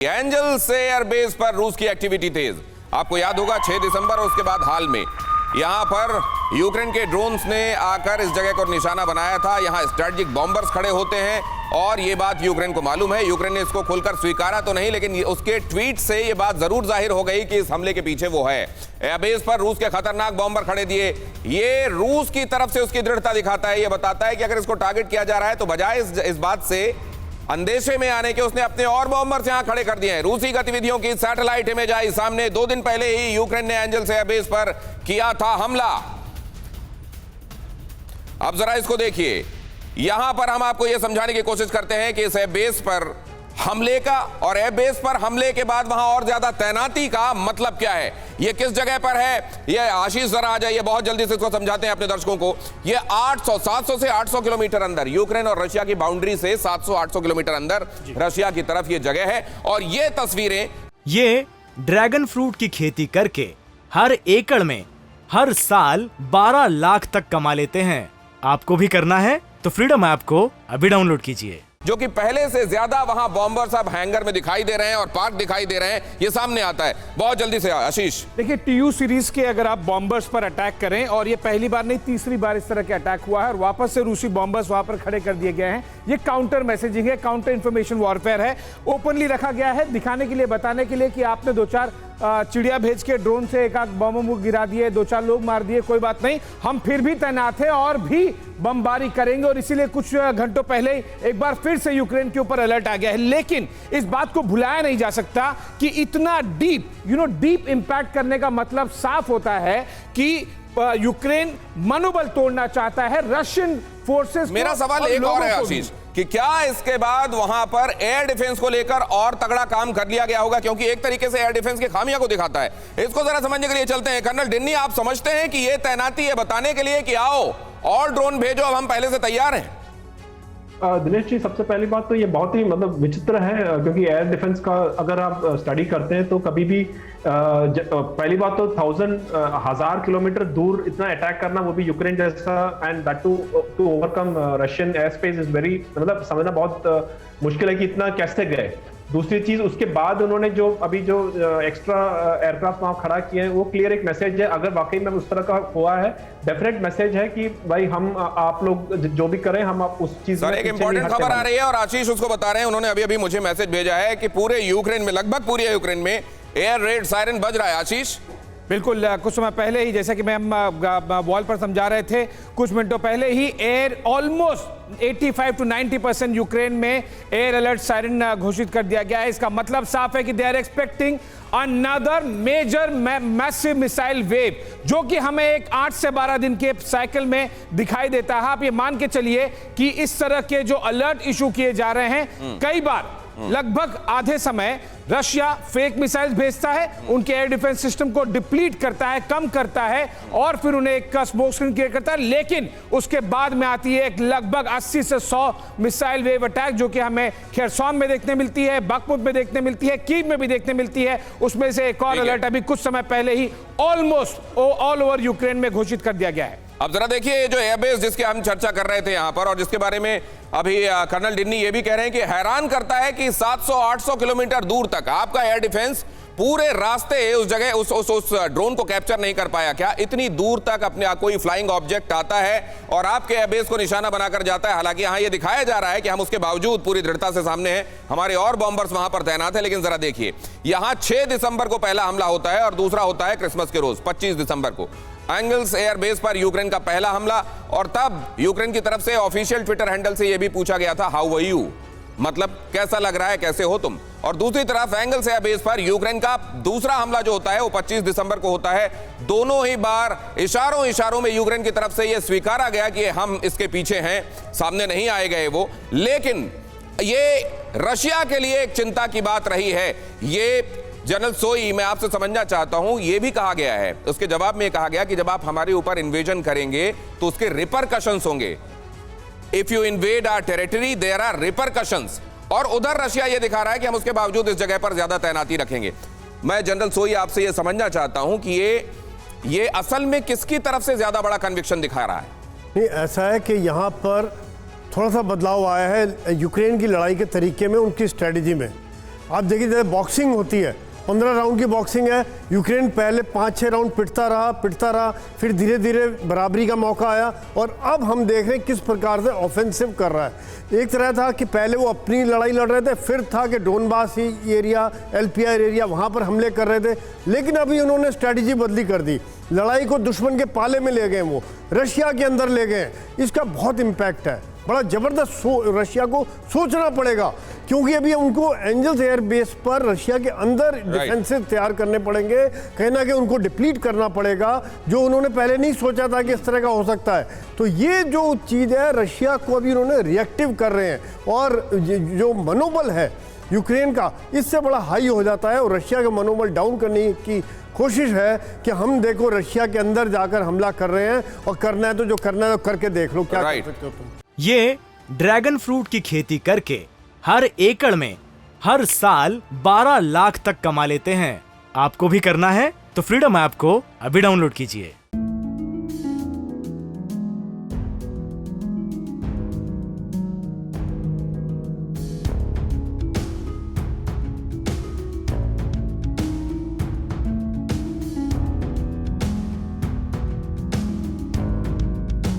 Angels airbase पर रूस की एक्टिविटी तेज। आपको याद होगा 6 दिसंबर और उसके बाद हाल में यहां पर यूक्रेन के ड्रोन्स ने आकर इस जगह को निशाना बनाया था। यहां स्ट्रेटेजिक बॉम्बर्स खड़े होते हैं और ये बात यूक्रेन को मालूम है। यूक्रेन ने इसको खुलकर स्वीकारा तो नहीं, लेकिन उसके ट्वीट से ये बात जरूर जाहिर हो गई कि इस हमले के पीछे वो है। एयरबेस पर रूस के खतरनाक बॉम्बर खड़े दिए। ये रूस की तरफ से उसकी दृढ़ता दिखाता है। ये बताता है कि अगर इसको टारगेट किया जा रहा है तो बजाय इस बात से अंदेशे में आने के उसने अपने और बॉम्बर्स यहां खड़े कर दिए हैं। रूसी गतिविधियों की सैटेलाइट इमेज आई सामने। 2 दिन पहले ही यूक्रेन ने एंजल्स एयरबेस पर किया था हमला। अब जरा इसको देखिए। यहां पर हम आपको यह समझाने की कोशिश करते हैं कि इस एयरबेस पर हमले का और एयरबेस पर हमले के बाद वहां और ज्यादा तैनाती का मतलब क्या है, ये किस जगह पर है। ये आशीष जरा आ जाइए, बहुत जल्दी से इसको समझाते हैं अपने दर्शकों को। ये 700 से 800 किलोमीटर अंदर यूक्रेन और रशिया की बाउंड्री से 700-800 किलोमीटर अंदर रशिया की तरफ ये जगह है। और ये तस्वीरें, ये ड्रैगन फ्रूट की खेती करके हर एकड़ में हर साल 12 लाख तक कमा लेते हैं। आपको भी करना है तो फ्रीडम ऐप को अभी डाउनलोड कीजिए। जो कि पहले से ज्यादा वहां बॉम्बर्स अब हैंगर में दिखाई दे रहे हैं और पार्क दिखाई दे रहे हैं। ये सामने आता है बहुत जल्दी से। आशीष देखिए, TU सीरीज के अगर आप बॉम्बर्स पर अटैक करें, और ये पहली बार नहीं तीसरी बार इस तरह के अटैक हुआ है और वापस से रूसी बॉम्बर्स वहां पर खड़े कर दिए गए हैं। ये काउंटर मैसेजिंग है, काउंटर इंफॉर्मेशन वॉरफेयर है। ओपनली रखा गया है दिखाने के लिए, बताने के लिए कि आपने 2-4 चिड़िया भेज के ड्रोन से एक आध बम गिरा दिए, 2-4 लोग मार दिए, कोई बात नहीं, हम फिर भी तैनात हैं और भी बमबारी करेंगे। और इसीलिए कुछ घंटों पहले एक बार फिर से यूक्रेन के ऊपर अलर्ट आ गया है। लेकिन इस बात को भुलाया नहीं जा सकता कि इतना डीप इंपैक्ट करने का मतलब साफ होता है कि यूक्रेन मनोबल तोड़ना चाहता है रशियन फोर्सेस। मेरा सवाल एक और है आशीष कि क्या इसके बाद वहां पर एयर डिफेंस को लेकर और तगड़ा काम कर लिया गया होगा, क्योंकि एक तरीके से एयर डिफेंस की खामियां को दिखाता है। इसको जरा समझने के लिए चलते हैं। कर्नल डिन्नी, आप समझते हैं कि यह तैनाती है बताने के लिए कि आओ और ड्रोन भेजो, अब हम पहले से तैयार हैं? दिनेश जी, सबसे पहली बात तो ये बहुत ही विचित्र है, क्योंकि एयर डिफेंस का अगर आप स्टडी करते हैं तो कभी भी पहली बात तो 1000 किलोमीटर दूर इतना अटैक करना, वो भी यूक्रेन जैसा, and that to overcome Russian air space is very, समझना बहुत मुश्किल है कि इतना कैसे गए। दूसरी चीज, उसके बाद उन्होंने जो एक्स्ट्रा एयरक्राफ्ट वहां खड़ा किए हैं, वो क्लियर एक मैसेज है, अगर वाकई में उस तरह का हुआ है, डेफिनेट मैसेज है कि भाई हम आप लोग जो भी करें, हम आप उस चीज में एक इंपॉर्टेंट खबर आ रही है और आशीष उसको बता रहे हैं। उन्होंने अभी मुझे मैसेज भेजा है कि पूरे यूक्रेन में, लगभग पूरे यूक्रेन में एयर रेड सायरन बज रहा है। आशीष बिल्कुल, कुछ समय पहले ही, जैसा कि मैं वॉल पर समझा रहे थे, कुछ मिनटों पहले ही एयर ऑलमोस्ट 85 to 90% यूक्रेन में एयर अलर्ट सायरन घोषित कर दिया गया है। इसका मतलब साफ है कि they are expecting another major massive missile wave, जो कि हमें एक 8 से 12 दिन के साइकिल में दिखाई देता है। आप ये मान के चलिए कि इस तरह के जो अलर्ट इशू किए जा रहे हैं, कई बार लगभग आधे समय रशिया फेक मिसाइल्स भेजता है, उनके एयर डिफेंस सिस्टम को डिप्लीट करता है, कम करता है और फिर उन्हें एक स्मोक स्क्रीन क्रिएट करता है। लेकिन उसके बाद में आती है एक लगभग 80 से 100 मिसाइल वेव अटैक, जो कि हमें खेरसॉन में देखने मिलती है, बाखमुत में देखने मिलती है, कीव में भी देखने मिलती है। उसमें से एक और अलर्ट अभी कुछ समय पहले ही ऑलमोस्ट ऑल ओवर यूक्रेन में घोषित कर दिया गया है। अब जरा देखिए, जो एयरबेस जिसके हम चर्चा कर रहे थे यहां पर और जिसके बारे में अभी कर्नल डिन्नी ये भी कह रहे हैं कि हैरान करता है कि 700-800 किलोमीटर दूर तक आपका एयर डिफेंस पूरे रास्ते उस जगह उस ड्रोन को कैप्चर नहीं कर पाया। क्या इतनी दूर तक अपने कोई फ्लाइंग ऑब्जेक्ट आता है और आपके एयरबेस को निशाना बनाकर जाता है? हालांकि यहां ये दिखाया जा रहा है कि हम उसके बावजूद पूरी दृढ़ता से सामने हैं, हमारे और बॉम्बर्स वहां पर तैनात है। लेकिन जरा देखिए, यहां 6 दिसंबर को पहला हमला होता है और दूसरा होता है क्रिसमस के रोज 25 दिसंबर को एंगल्स एयरबेस पर यूक्रेन का पहला हमला। और तब यूक्रेन की तरफ से ऑफिशियल ट्विटर हैंडल से यह भी पूछा गया था, हाउ आर यू, मतलब कैसा लग रहा है, कैसे हो तुम। और दूसरी तरफ एंगल्स एयरबेस पर यूक्रेन का दूसरा हमला जो होता है वो 25 दिसंबर को होता है। दोनों ही बार इशारों में यूक्रेन की तरफ से यह स्वीकारा गया कि हम इसके पीछे हैं, सामने नहीं आए गए वो। लेकिन ये रशिया के लिए एक चिंता की बात रही है। ये जनरल सोई, मैं आपसे समझना चाहता हूं, यह भी कहा गया है, उसके जवाब में कहा गया कि जब आप हमारे ऊपर इन्वेजन करेंगे तो उसके रिपरकशंस होंगे। If you invade our territory there are repercussions. और उधर रशिया यह दिखा रहा है कि हम उसके बावजूद इस जगह पर ज्यादा तैनाती रखेंगे। मैं जनरल सोई आपसे यह समझना चाहता हूं कि ये असल में किसकी तरफ से ज्यादा बड़ा कन्विक्शन दिखा रहा है? नहीं, ऐसा है कि यहां पर थोड़ा सा बदलाव आया है यूक्रेन की लड़ाई के तरीके में, उनकी स्ट्रेटेजी में। आप देखिए जैसे बॉक्सिंग होती है, 15 राउंड की बॉक्सिंग है। यूक्रेन पहले 5-6 राउंड पिटता रहा, फिर धीरे धीरे बराबरी का मौका आया और अब हम देख रहे हैं किस प्रकार से ऑफेंसिव कर रहा है। एक तरह था कि पहले वो अपनी लड़ाई लड़ रहे थे, फिर था कि डोनबास एरिया, LPR एरिया, वहाँ पर हमले कर रहे थे, लेकिन अभी उन्होंने स्ट्रैटेजी बदली कर दी। लड़ाई को दुश्मन के पाले में ले गए, वो रशिया के अंदर ले गए। इसका बहुत इम्पैक्ट है, बड़ा जबरदस्त रशिया को सोचना पड़ेगा, क्योंकि अभी उनको एंजल्स एयर बेस पर रशिया के अंदर डिफेंसेस तैयार करने पड़ेंगे, कहीं ना कहीं उनको डिप्लीट करना पड़ेगा, जो उन्होंने पहले नहीं सोचा था कि इस तरह का हो सकता है। तो ये जो चीज़ है, रशिया को अभी उन्होंने रिएक्टिव कर रहे हैं और जो मनोबल है यूक्रेन का, इससे बड़ा हाई हो जाता है और रशिया का मनोबल डाउन करने की कोशिश है कि हम देखो रशिया के अंदर जाकर हमला कर रहे हैं और करना है तो जो करना है तो करके देख लो क्या कर सकते हो तुम। ये ड्रैगन फ्रूट की खेती करके हर एकड़ में हर साल 12 लाख तक कमा लेते हैं। आपको भी करना है तो फ्रीडम ऐप को अभी डाउनलोड कीजिए।